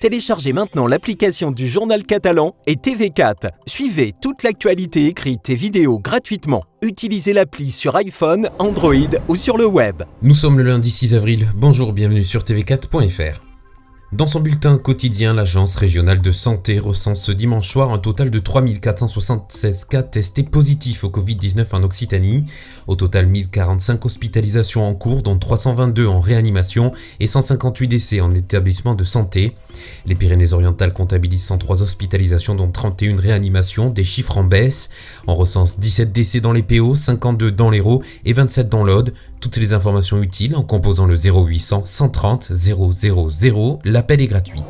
Téléchargez maintenant l'application du Journal Catalan et TV4. Suivez toute l'actualité écrite et vidéo gratuitement. Utilisez l'appli sur iPhone, Android ou sur le web. Nous sommes le lundi 6 avril. Bonjour, bienvenue sur tv4.fr. Dans son bulletin quotidien, l'Agence régionale de santé recense ce dimanche soir un total de 3476 cas testés positifs au Covid-19 en Occitanie. Au total, 1045 hospitalisations en cours, dont 322 en réanimation et 158 décès en établissement de santé. Les Pyrénées-Orientales comptabilisent 103 hospitalisations, dont 31 réanimations, des chiffres en baisse. On recense 17 décès dans les PO, 52 dans l'Hérault et 27 dans l'Aude. Toutes les informations utiles en composant le 0800 130 000. L'appel est gratuit.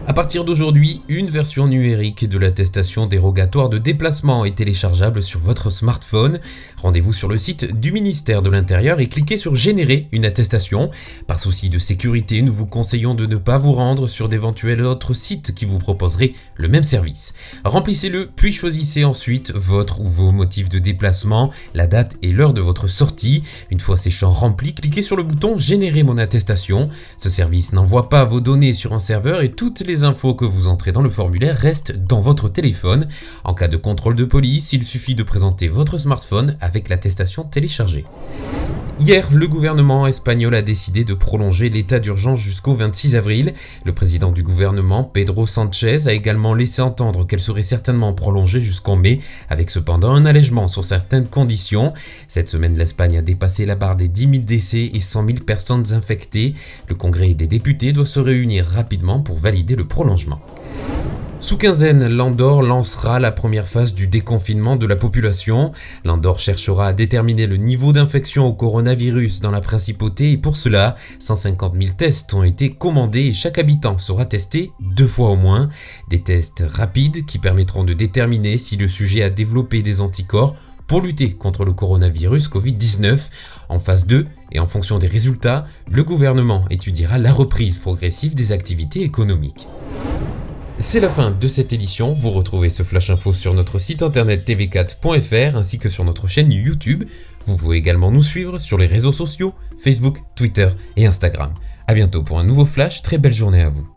À partir d'aujourd'hui, une version numérique de l'attestation dérogatoire de déplacement est téléchargeable sur votre smartphone. Rendez-vous sur le site du ministère de l'Intérieur et cliquez sur « Générer une attestation ». Par souci de sécurité, nous vous conseillons de ne pas vous rendre sur d'éventuels autres sites qui vous proposeraient le même service. Remplissez-le, puis choisissez ensuite votre ou vos motifs de déplacement, la date et l'heure de votre sortie. Une fois ces champs remplis, cliquez sur le bouton « Générer mon attestation ». Ce service n'envoie pas vos données sur un serveur et toutes les infos que vous entrez dans le formulaire restent dans votre téléphone. En cas de contrôle de police, il suffit de présenter votre smartphone avec l'attestation téléchargée. Hier, le gouvernement espagnol a décidé de prolonger l'état d'urgence jusqu'au 26 avril. Le président du gouvernement, Pedro Sánchez, a également laissé entendre qu'elle serait certainement prolongée jusqu'en mai, avec cependant un allègement sur certaines conditions. Cette semaine, l'Espagne a dépassé la barre des 10 000 décès et 100 000 personnes infectées. Le Congrès des députés doit se réunir rapidement pour valider le prolongement. Sous quinzaine, l'Andorre lancera la première phase du déconfinement de la population. L'Andorre cherchera à déterminer le niveau d'infection au coronavirus dans la principauté et pour cela, 150 000 tests ont été commandés et chaque habitant sera testé 2 fois au moins. Des tests rapides qui permettront de déterminer si le sujet a développé des anticorps pour lutter contre le coronavirus Covid-19. En phase 2, et en fonction des résultats, le gouvernement étudiera la reprise progressive des activités économiques. C'est la fin de cette édition. Vous retrouvez ce Flash Info sur notre site internet tv4.fr ainsi que sur notre chaîne YouTube. Vous pouvez également nous suivre sur les réseaux sociaux, Facebook, Twitter et Instagram. À bientôt pour un nouveau Flash. Très belle journée à vous.